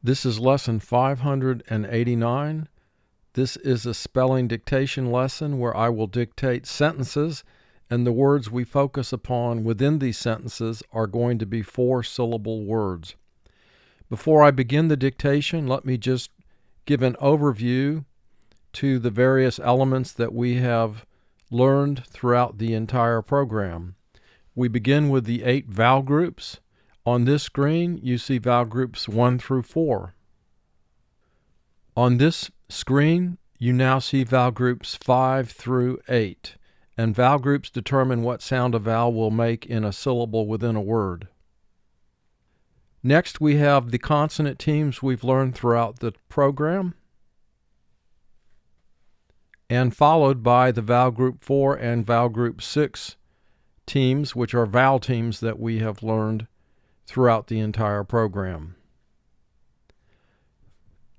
This is lesson 589. This is a spelling dictation lesson where I will dictate sentences, and the words we focus upon within these sentences are going to be 4-syllable words. Before I begin the dictation, let me just give an overview to the various elements that we have learned throughout the entire program. We begin with the 8 vowel groups. On this screen, you see vowel groups 1 through 4. On this screen, you now see vowel groups 5 through 8, and vowel groups determine what sound a vowel will make in a syllable within a word. Next, we have the consonant teams we've learned throughout the program, and followed by the vowel group 4 and vowel group 6 teams, which are vowel teams that we have learned throughout the entire program.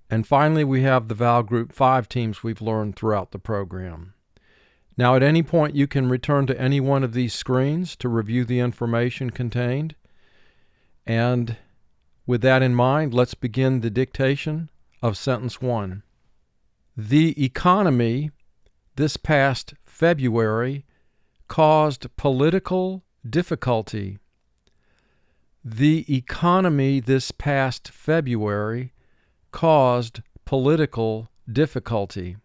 And finally, we have the vowel group 5 teams we've learned throughout the program. Now, at any point, you can return to any one of these screens to review the information contained. And with that in mind, let's begin the dictation of sentence 1. The economy this past February caused political difficulty. The economy this past February caused political difficulty.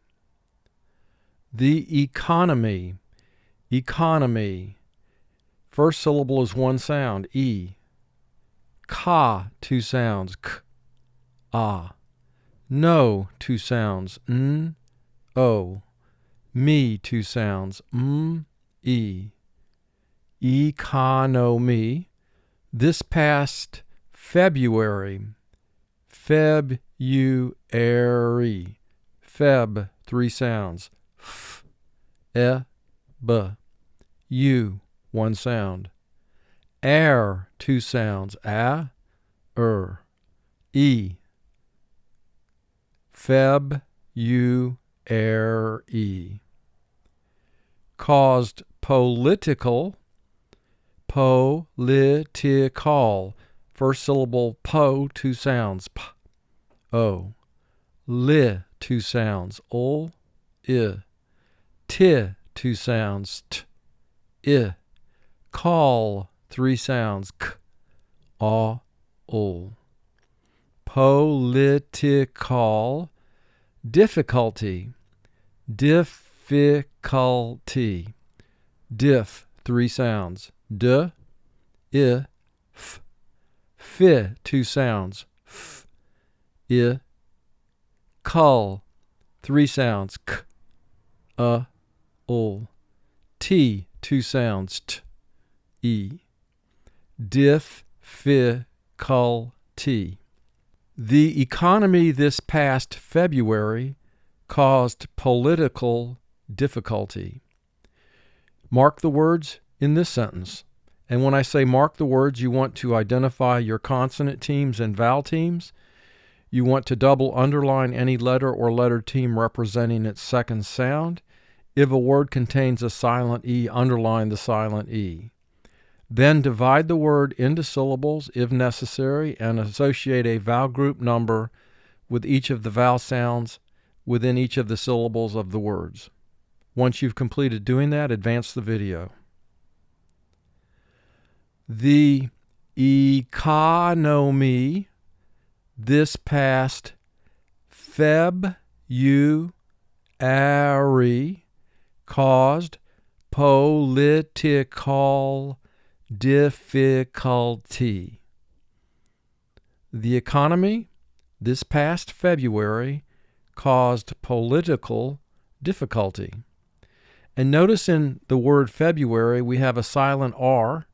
The economy. First syllable is one sound, E. Ka, 2 sounds, K, A. No, 2 sounds, N, O. Me, 2 sounds, M, E. Economy. This past February. February. Feb, 3 sounds. F, E, B. U, 1 sound. Air, 2 sounds. A, E. February. Caused political. Political. First syllable po, 2 sounds, p, o. Li, 2 sounds, ol, I. T, 2 sounds, t, I. Call, 3 sounds, k, a, ol. Political. Difficulty. Difficulty. Diff, 3 sounds, d, I, f. Fi, 2 sounds, f, I. Cull, 3 sounds, k, ol. T, 2 sounds, t, e. Difficulty. The economy this past February caused political difficulty. Mark the words in this sentence. And when I say mark the words, you want to identify your consonant teams and vowel teams. You want to double underline any letter or letter team representing its second sound. If a word contains a silent E, underline the silent E. Then divide the word into syllables if necessary and associate a vowel group number with each of the vowel sounds within each of the syllables of the words. Once you've completed doing that, advance the video. The economy this past February caused political difficulty. The economy this past February caused political difficulty. And notice in the word February, we have a silent R,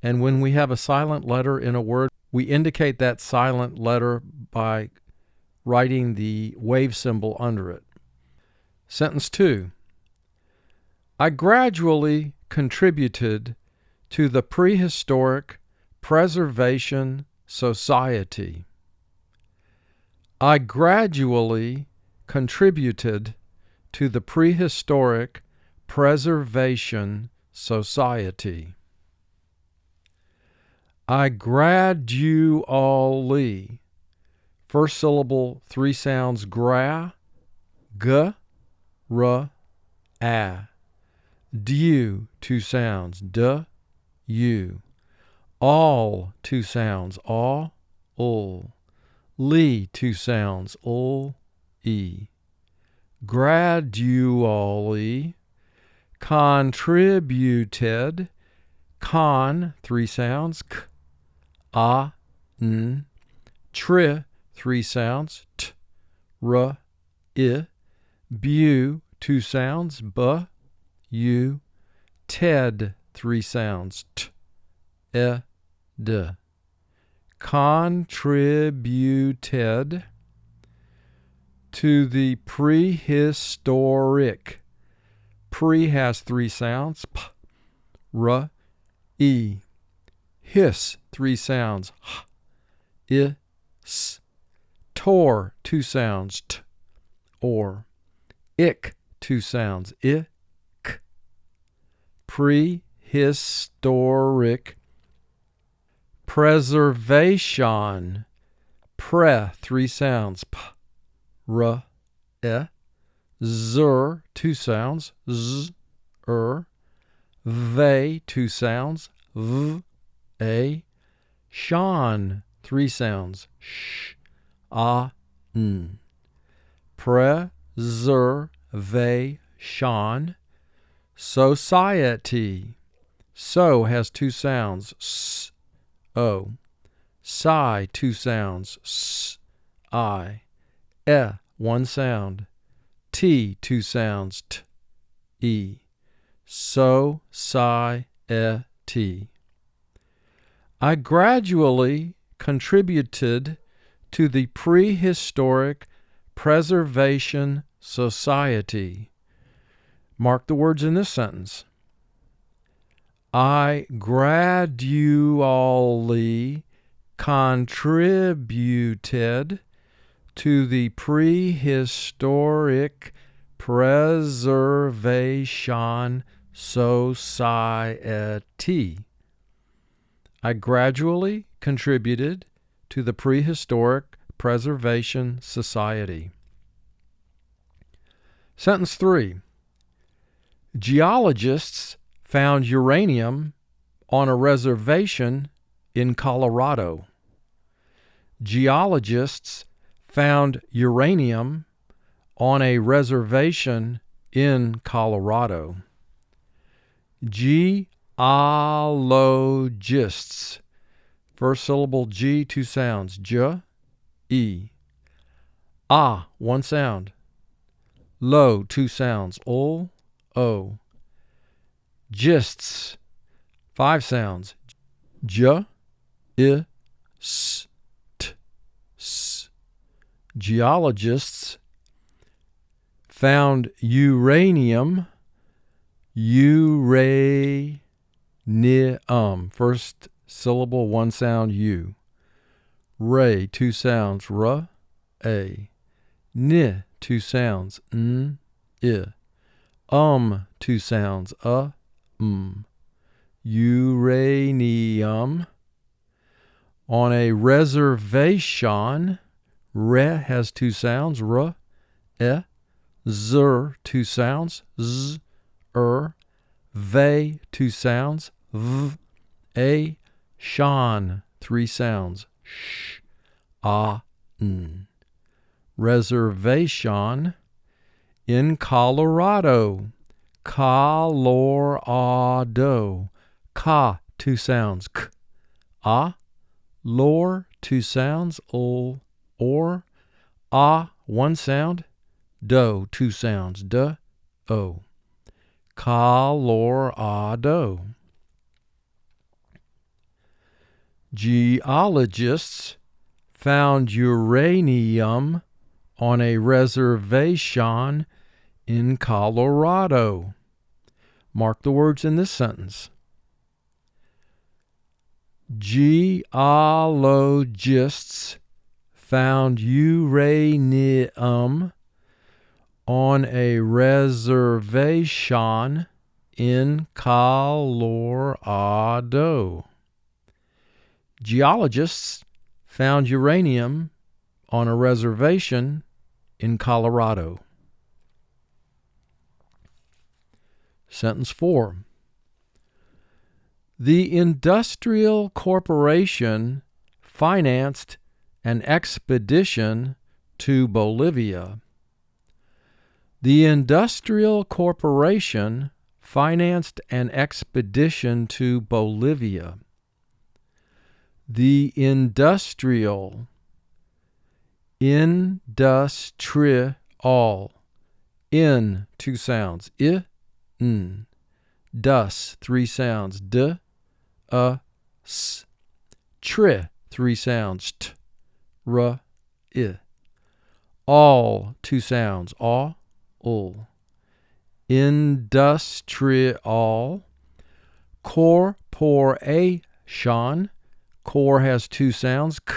and when we have a silent letter in a word, we indicate that silent letter by writing the wave symbol under it. Sentence 2. I gradually contributed to the Prehistoric Preservation Society. I gradually contributed to the Prehistoric Preservation Society. I gradually. First syllable, 3 sounds, gra, g, r, a. Du, 2 sounds, d, u. All, 2 sounds, aw, ul. Li, 2 sounds, ul, e. Gradually, contributed, con, 3 sounds, k, a, n. Tri, 3 sounds, t, r, I. Bu, 2 sounds, b, u. Ted, 3 sounds, t, e, d. Contributed to the prehistoric. Pre has 3 sounds, p, r, e. His, 3 sounds, h, I, s. Tor, 2 sounds, t, or. Ik, 2 sounds, I, k. Prehistoric. Preservation. Pre, 3 sounds, p, r, e. Zer, 2 sounds, z, Ve, 2 sounds, v, a. Shan, 3 sounds, sh, a, n. Preservation. Society. So has 2 sounds, s, o. Sigh, 2 sounds, s, I. 1 sound. T, 2 sounds, t, e. So, sigh, t. I gradually contributed to the Prehistoric Preservation Society. Mark the words in this sentence. I gradually contributed to the Prehistoric Preservation Society. I gradually contributed to the Prehistoric Preservation Society. Sentence 3. Geologists found uranium on a reservation in Colorado. Geologists found uranium on a reservation in Colorado. Geologists. First syllable G, 2 sounds, j, e. 1 sound. Lo, 2 sounds, ol, o. Gists, 5 sounds, j, I, s, t, s. Geologists found uranium, first syllable, 1 sound, u. Ray, 2 sounds, r, a. N, 2 sounds, n, I. 2 sounds, Uranium. On a reservation, re has 2 sounds, r, e. Zer, 2 sounds, z, Ve, 2 sounds, v, a. Shan, 3 sounds, sh, a, n. Reservation in Colorado. Colorado. Ka, 2 sounds, k, a. Lor, 2 sounds, ol, or. 1 sound. Do, 2 sounds, d, o. Colorado. Geologists found uranium on a reservation in Colorado. Mark the words in this sentence. Geologists found uranium on a reservation in Colorado. Geologists found uranium on a reservation in Colorado. Sentence 4. The Industrial Corporation financed an expedition to Bolivia. The Industrial Corporation financed an expedition to Bolivia. The industrial, all, in, two sounds, I, n, dus, three sounds, d, s, tri, three sounds, t, r, I, all, two sounds, aw, ul, industrial, corporation, cor has two sounds, k,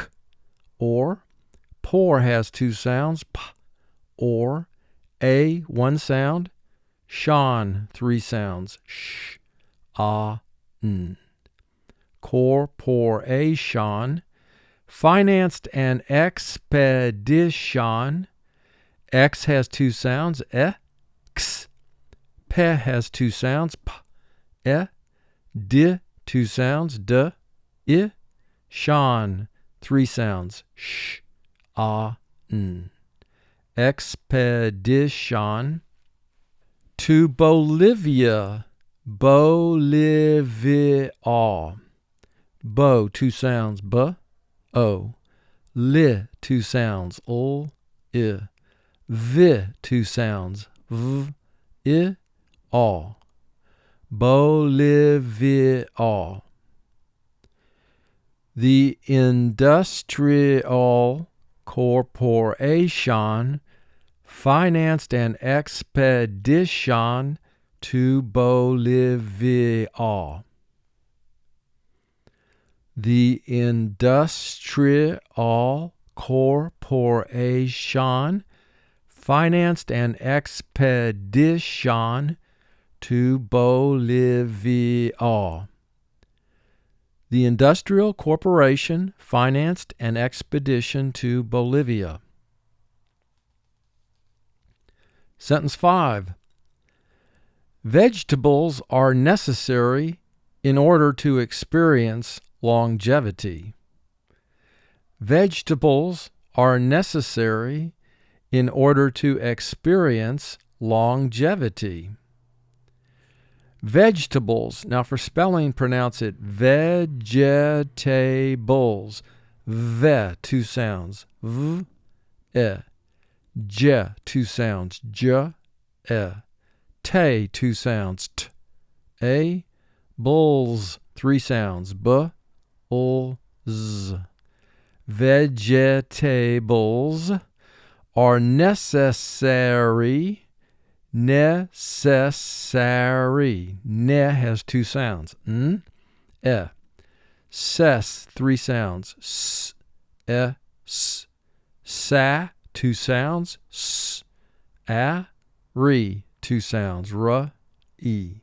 or, por has two sounds, p, or, a, one sound, shan, three sounds, sh, n. Corporation financed an expedition. X has two sounds, x. P has two sounds, p, d, two sounds, d, I. Shan, three sounds, sh, n. Expedition to Bolivia, Bolivia. Bo, two sounds, b, o. Li, two sounds, ul, I. Vi, two sounds, v, I, all. Bolivia. The Industrial Corporation financed an expedition to Bolivia. The Industrial Corporation financed an expedition to Bolivia. The Industrial Corporation financed an expedition to Bolivia. Sentence 5. Vegetables are necessary in order to experience longevity. Vegetables are necessary in order to experience longevity. Vegetables. Now for spelling, pronounce it vegetables. Ve, two sounds. V, e. Je, two sounds. J, e. Te, two sounds. T, a. Bulls, three sounds. B, ul, z. Vegetables are necessary. Necessary. Ne has two sounds. N, e. Ses, three sounds. S, e, s. Sa, two sounds. S, a. Re, two sounds. R, e.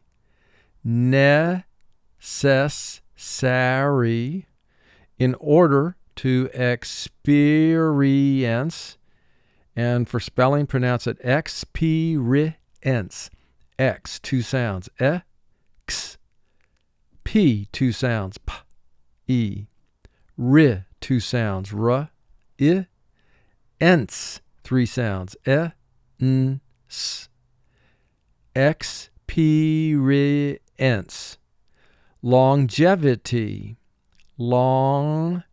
Necessary. In order to experience. And for spelling, pronounce it experience. X, two sounds. X. P, two sounds. P, E. R, two sounds. R, I. Ence, three sounds. N, S. Experience. Longevity. Longevity.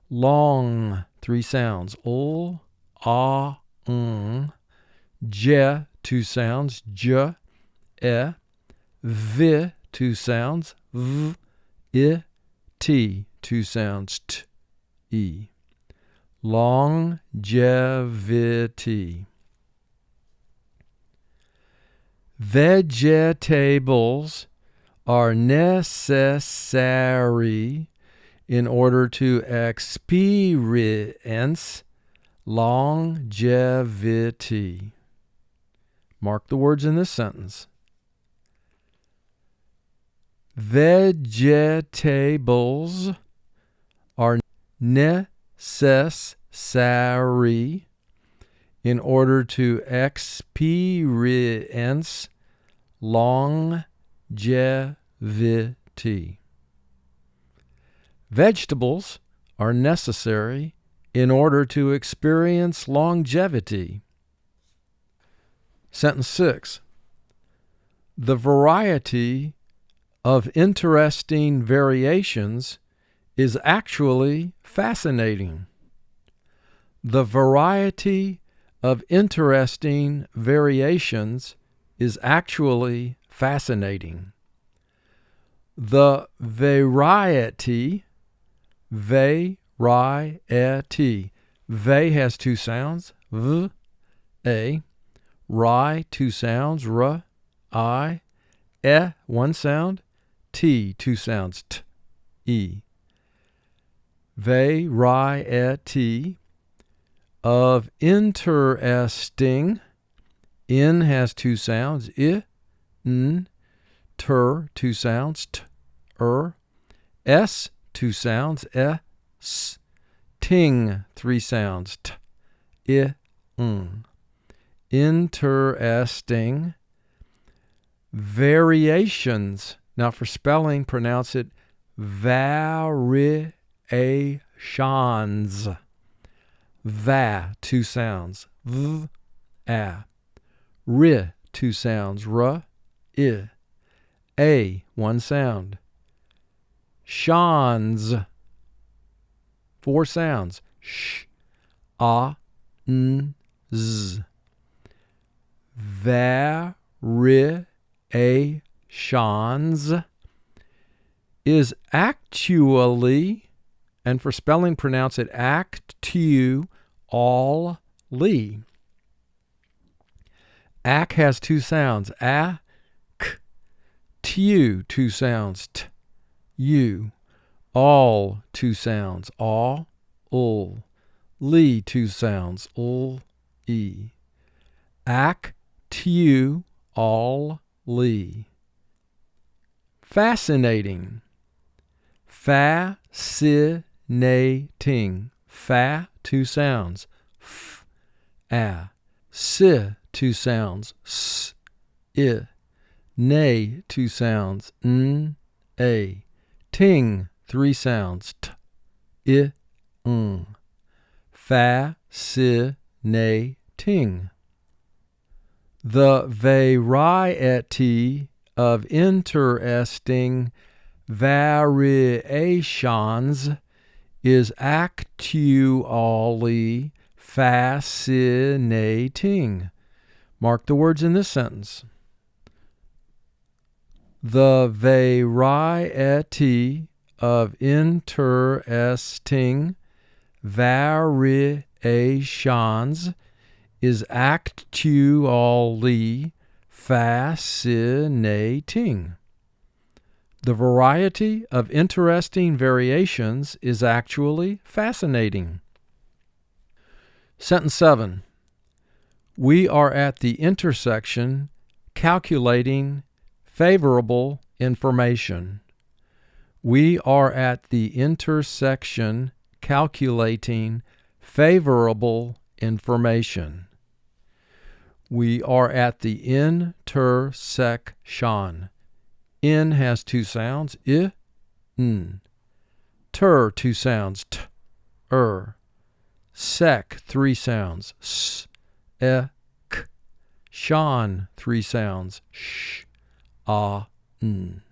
Long, three sounds. Ul, a, Je, two sounds. J, e. Vi, two sounds. V, I. T, two sounds. T, e. Longevity. Vegetables are necessary in order to experience longevity. Mark the words in this sentence. Vegetables are necessary in order to experience longevity. Vegetables are necessary in order to experience longevity. Sentence 6. The variety of interesting variations is actually fascinating. The variety of interesting variations is actually fascinating. The variety, variety. Ve has two sounds, v, a. Ri, two sounds, r, I. E, one sound, t, two sounds, t, e. Variety of interesting. In has two sounds, I, n. Ter, two sounds, t, S, two sounds, s. Ting, three sounds, t, I, n. Interesting. Variations. Now for spelling, pronounce it variations. Va, two sounds, v, a. Ri, two sounds, r, I. A, one sound. Shans, four sounds, sh, a, n, z. Variations is actually, and for spelling, pronounce it actu, all, ly. Ac has two sounds, a, k. Tu, two sounds, t, u. All, two sounds, aw, ul. Ly, two sounds, ul, e. Actu, all, ly. Fascinating. Fascinating. Fa, two sounds, f, a. Si, two sounds, s, I. Nay, two sounds, n, a. Ting, three sounds, t, I, n. Fascinating. The variety of interesting variations is actually fascinating. Mark the words in this sentence. The variety of interesting variations is actually fascinating. The variety of interesting variations is actually fascinating. Sentence 7. We are at the intersection calculating favorable information. We are at the intersection calculating favorable information. We are at the intersection. In has two sounds, I, n. Ter, two sounds, t, Sec, three sounds, s, e, k. Shan, three sounds, sh, a, n.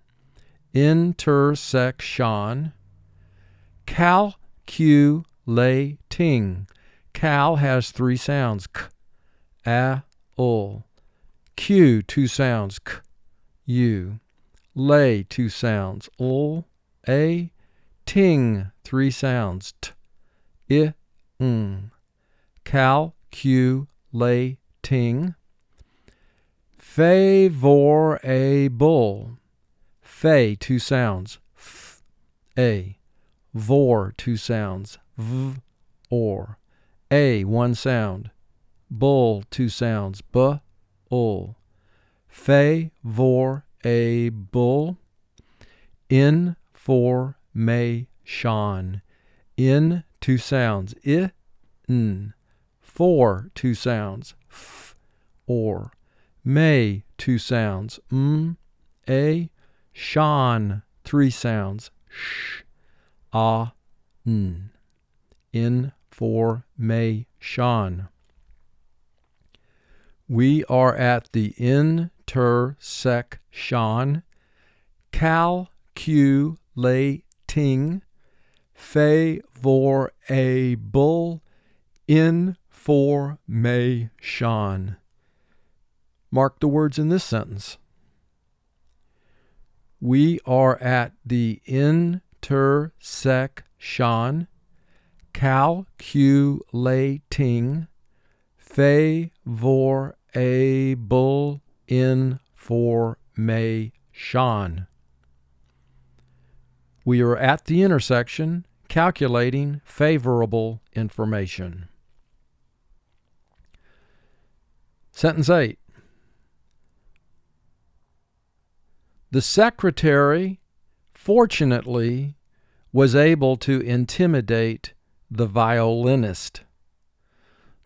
Intersection. Calculating. Cal has three sounds, k, a, ul. Q, two sounds, k, u. Lay, two sounds, ul, a. Ting, three sounds, t, I, n. Calculating. Favorable. Fe, two sounds, f, a. Vor, two sounds, v, or. A, one sound. Bull, two sounds, b, ul. Favorable. Information. In, two sounds, I, n. For, two sounds, f, or. May, two sounds, a. Shan, three sounds, sh, ah, n. Information. We are at the intersection, calculating, favorable information. Mark the words in this sentence. We are at the intersection, calculating, favorable information. We are at the intersection, calculating favorable information. Sentence 8. The secretary, fortunately, was able to intimidate the violinist.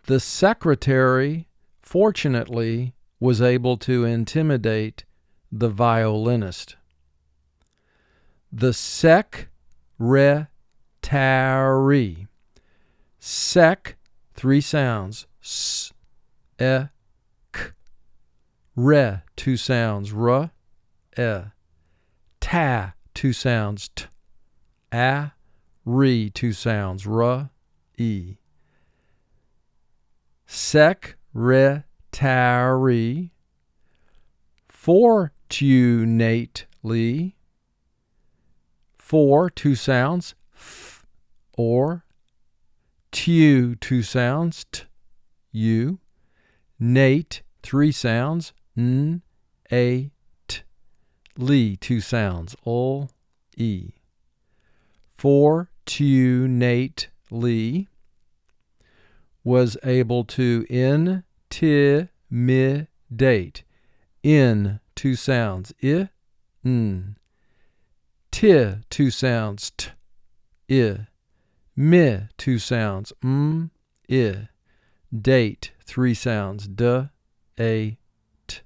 The secretary, fortunately, was able to intimidate the violinist. The secretary. Sec, three sounds. S, e, k. Re, two sounds. R, e. Ta, two sounds. T, a. Re, two sounds. R, e. Secretary, fortunately. For, two sounds, f, or. Tu, two sounds, t, u. Nate, three sounds, n, a, t. Lee, two sounds, ol, e. Fortunately, was able to intimidate. In, two sounds, I, n. T, two sounds, t, I. Mi, two sounds, I. Date, three sounds, d, a, t.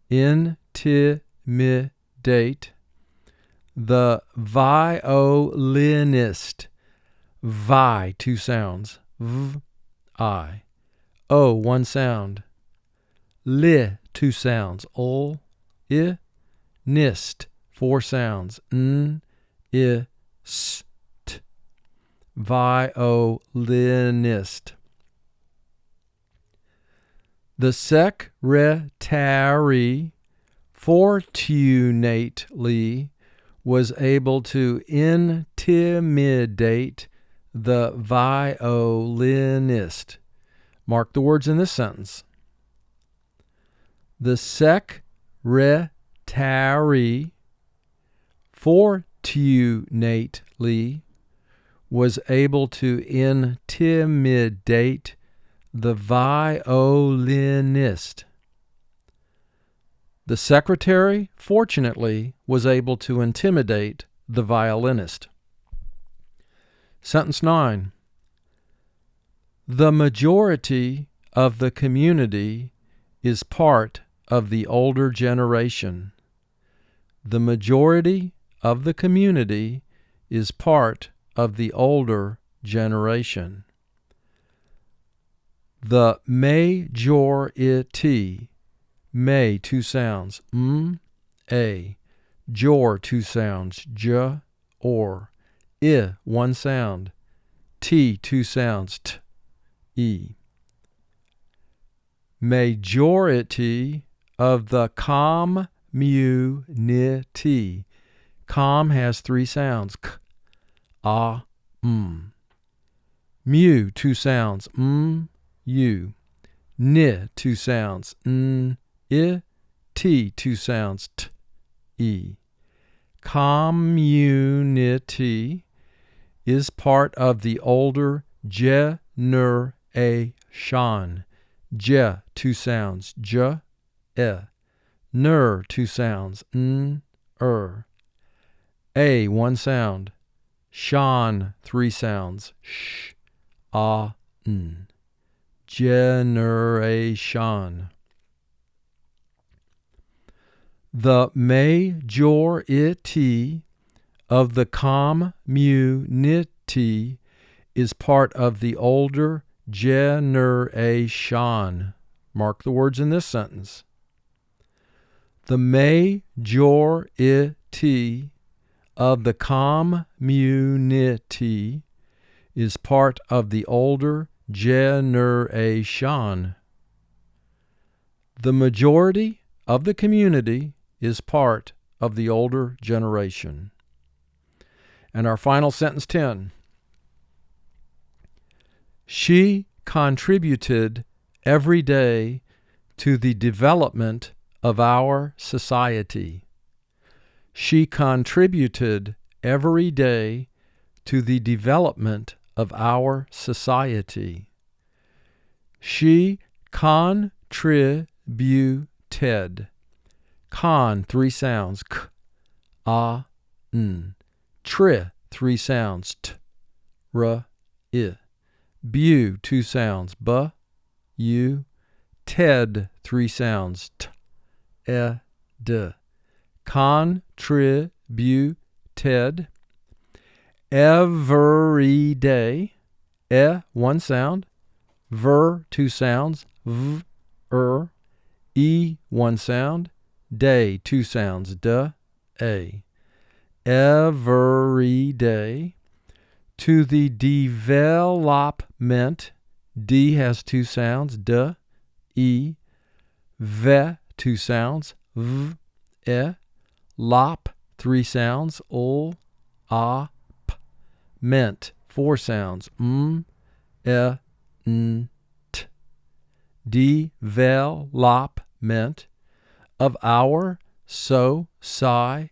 Intimidate. The violinist. Vi, two sounds, v, I. O, one sound. Li, two sounds, ol, I. Nist, four sounds, n, I, st. Violinist. The secretary, fortunately, was able to intimidate the violinist. Mark the words in this sentence. The secretary, fortunately, was able to intimidate the violinist. The secretary, fortunately, was able to intimidate the violinist. Sentence 9. The majority of the community is part of the older generation. The majority of the community is part of the older generation. The majority. May, two sounds, a. Jor, two sounds, j, or. I, one sound. T, two sounds, t, e. Majority of the community. Com has three sounds, k, a, m. Mu, two sounds, u. Ni, two sounds, n, I. T, two sounds, t, e. Community is part of the older generation. Je, two sounds, j, e. Ner, two sounds, n, er. A, one sound. Shon, 3 sounds. Sh, ah, n. Generation. The majority of the community is part of the older generation. Mark the words in this sentence. The majority of the community is part of the older generation. The majority of the community is part of the older generation. And our final sentence 10. She contributed every day to the development of our society. She contributed every day to the development of our society. She contributed. Con, 3 sounds. K, a, n. Tri, 3 sounds. T, r, I. Bu, 2 sounds. B, u. Ted, 3 sounds. T, e, d. Contributed. Every day. E, 1 sound. Ver, 2 sounds. V, E, 1 sound. Day, 2 sounds. D, a. Every day. To the development. D has 2 sounds. D, E. Ve, 2 sounds. V, e. Lop, 3 sounds. Ul, a, p. Ment, 4 sounds. M, e, n, t. Development of our society.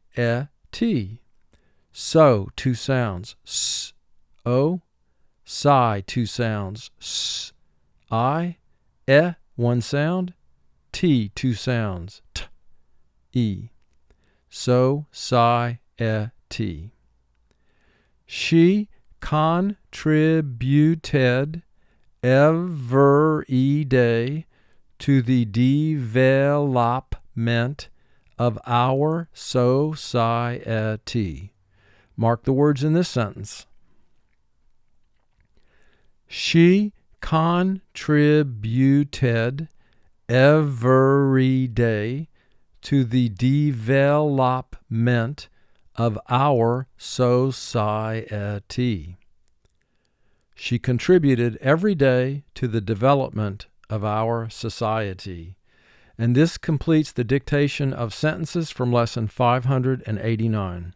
So, 2 sounds. S, o. Sigh, 2 sounds. S, I. E, 1 sound. T, 2 sounds. T, e. Society. She contributed every day to the development of our society. Mark the words in this sentence. She contributed every day to the development of our society. She contributed every day to the development of our society. And this completes the dictation of sentences from lesson 589.